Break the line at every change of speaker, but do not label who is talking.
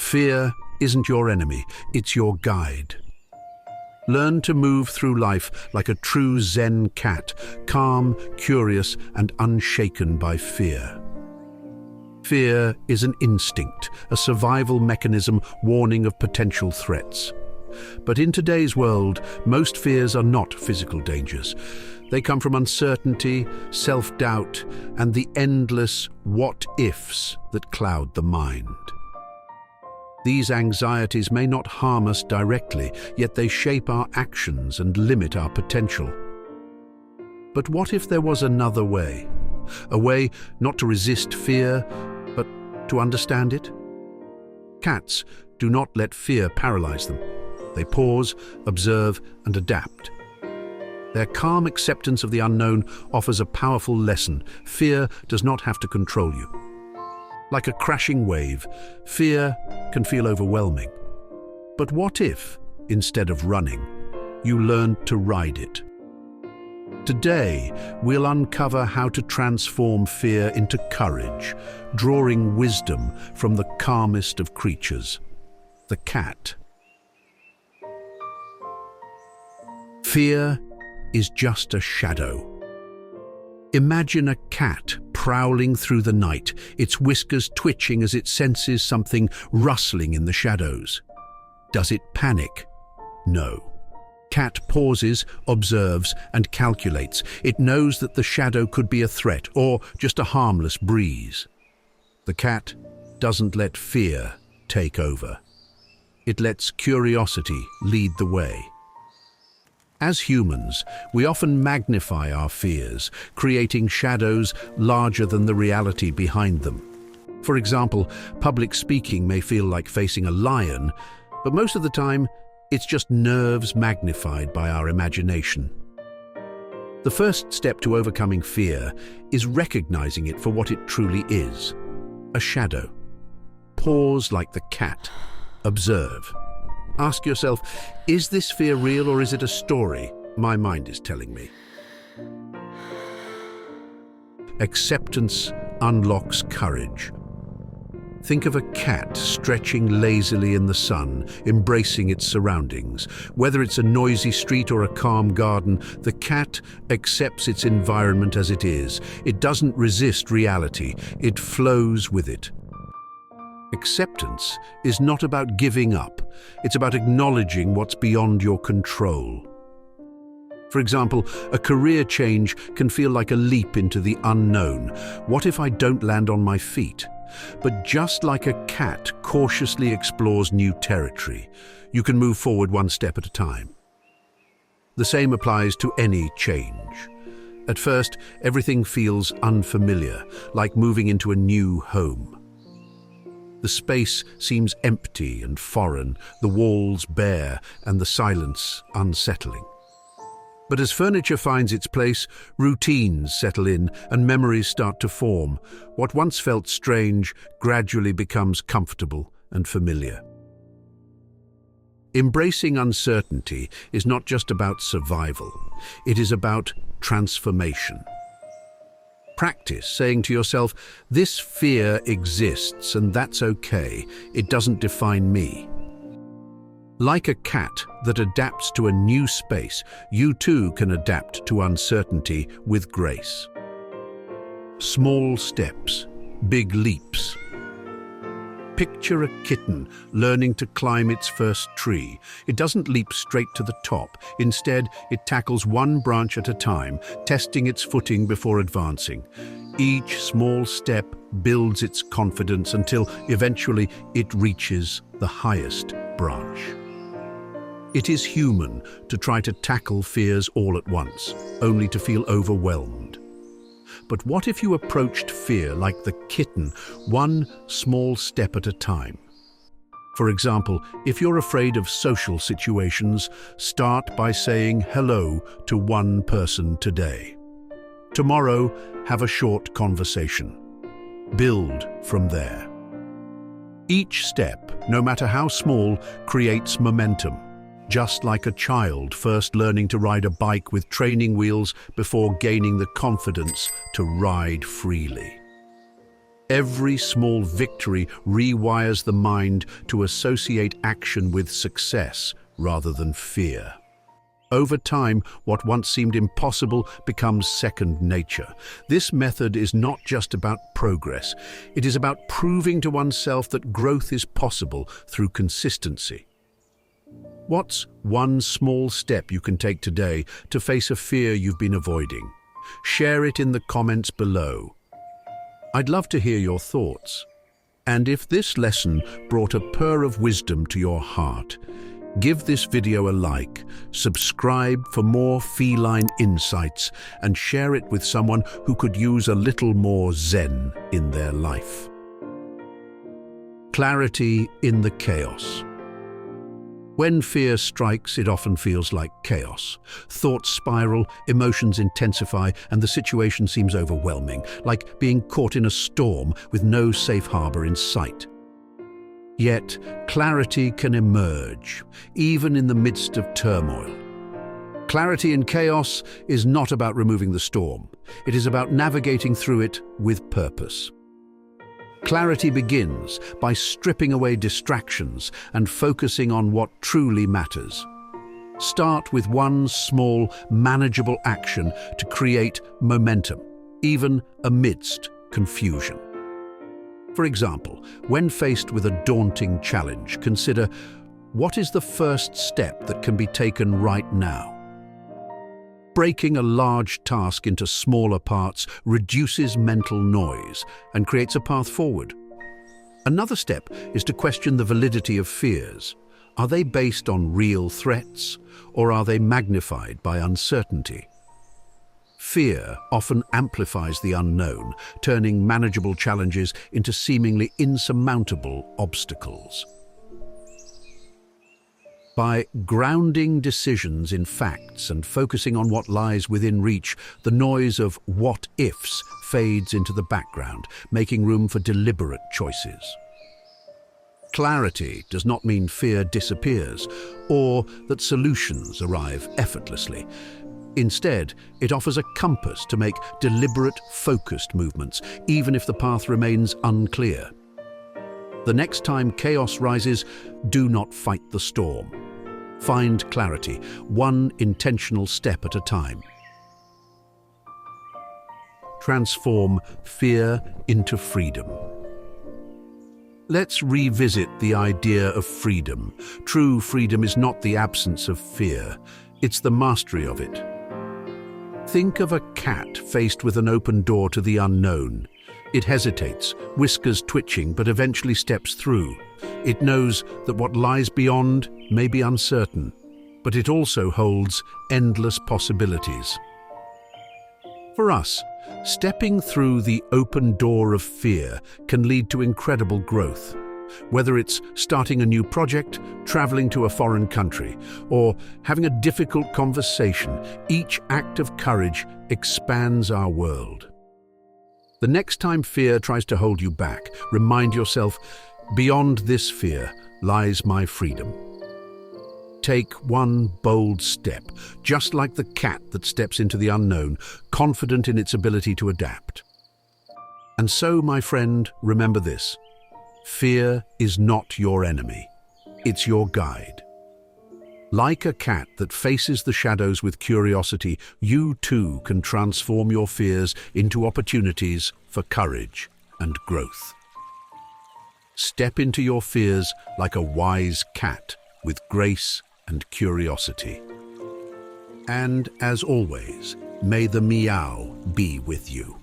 Fear isn't your enemy, it's your guide. Learn to move through life like a true Zen cat, calm, curious, and unshaken by fear. Fear is an instinct, a survival mechanism warning of potential threats. But in today's world, most fears are not physical dangers. They come from uncertainty, self-doubt, and the endless what-ifs that cloud the mind. These anxieties may not harm us directly, yet they shape our actions and limit our potential. But what if there was another way? A way not to resist fear, but to understand it? Cats do not let fear paralyze them. They pause, observe, and adapt. Their calm acceptance of the unknown offers a powerful lesson. Fear does not have to control you. Like a crashing wave, fear can feel overwhelming. But what if, instead of running, you learned to ride it? Today, we'll uncover how to transform fear into courage, drawing wisdom from the calmest of creatures, the cat. Fear is just a shadow. Imagine a cat prowling through the night, its whiskers twitching as it senses something rustling in the shadows. Does it panic? No. Cat pauses, observes, and calculates. It knows that the shadow could be a threat or just a harmless breeze. The cat doesn't let fear take over. It lets curiosity lead the way. As humans, we often magnify our fears, creating shadows larger than the reality behind them. For example, public speaking may feel like facing a lion, but most of the time, it's just nerves magnified by our imagination. The first step to overcoming fear is recognizing it for what it truly is: a shadow. Pause like the cat. Observe. Ask yourself, is this fear real or is it a story my mind is telling me? Acceptance unlocks courage. Think of a cat stretching lazily in the sun, embracing its surroundings. Whether it's a noisy street or a calm garden, the cat accepts its environment as it is. It doesn't resist reality, it flows with it. Acceptance is not about giving up, it's about acknowledging what's beyond your control. For example, a career change can feel like a leap into the unknown. What if I don't land on my feet? But just like a cat cautiously explores new territory, you can move forward one step at a time. The same applies to any change. At first, everything feels unfamiliar, like moving into a new home. The space seems empty and foreign, the walls bare, and the silence unsettling. But as furniture finds its place, routines settle in and memories start to form. What once felt strange gradually becomes comfortable and familiar. Embracing uncertainty is not just about survival, it is about transformation. Practice saying to yourself, this fear exists and that's okay, it doesn't define me. Like a cat that adapts to a new space, you too can adapt to uncertainty with grace. Small steps, big leaps. Picture a kitten learning to climb its first tree. It doesn't leap straight to the top. Instead, it tackles one branch at a time, testing its footing before advancing. Each small step builds its confidence until eventually it reaches the highest branch. It is human to try to tackle fears all at once, only to feel overwhelmed. But what if you approached fear like the kitten, one small step at a time? For example, if you're afraid of social situations, start by saying hello to one person today. Tomorrow, have a short conversation. Build from there. Each step, no matter how small, creates momentum. Just like a child first learning to ride a bike with training wheels before gaining the confidence to ride freely. Every small victory rewires the mind to associate action with success rather than fear. Over time, what once seemed impossible becomes second nature. This method is not just about progress. It is about proving to oneself that growth is possible through consistency. What's one small step you can take today to face a fear you've been avoiding? Share it in the comments below. I'd love to hear your thoughts. And if this lesson brought a pearl of wisdom to your heart, give this video a like, subscribe for more feline insights, and share it with someone who could use a little more zen in their life. Clarity in the chaos. When fear strikes, it often feels like chaos. Thoughts spiral, emotions intensify, and the situation seems overwhelming, like being caught in a storm with no safe harbor in sight. Yet, clarity can emerge, even in the midst of turmoil. Clarity in chaos is not about removing the storm. It is about navigating through it with purpose. Clarity begins by stripping away distractions and focusing on what truly matters. Start with one small, manageable action to create momentum, even amidst confusion. For example, when faced with a daunting challenge, consider, what is the first step that can be taken right now? Breaking a large task into smaller parts reduces mental noise and creates a path forward. Another step is to question the validity of fears. Are they based on real threats, or are they magnified by uncertainty? Fear often amplifies the unknown, turning manageable challenges into seemingly insurmountable obstacles. By grounding decisions in facts and focusing on what lies within reach, the noise of what-ifs fades into the background, making room for deliberate choices. Clarity does not mean fear disappears, or that solutions arrive effortlessly. Instead, it offers a compass to make deliberate, focused movements, even if the path remains unclear. The next time chaos rises, do not fight the storm. Find clarity, one intentional step at a time. Transform fear into freedom. Let's revisit the idea of freedom. True freedom is not the absence of fear, it's the mastery of it. Think of a cat faced with an open door to the unknown. It hesitates, whiskers twitching, but eventually steps through. It knows that what lies beyond may be uncertain, but it also holds endless possibilities. For us, stepping through the open door of fear can lead to incredible growth. Whether it's starting a new project, traveling to a foreign country, or having a difficult conversation, each act of courage expands our world. The next time fear tries to hold you back, remind yourself, beyond this fear lies my freedom. Take one bold step, just like the cat that steps into the unknown, confident in its ability to adapt. And so, my friend, remember this: fear is not your enemy, it's your guide. Like a cat that faces the shadows with curiosity, you too can transform your fears into opportunities for courage and growth. Step into your fears like a wise cat with grace and curiosity. And as always, may the meow be with you.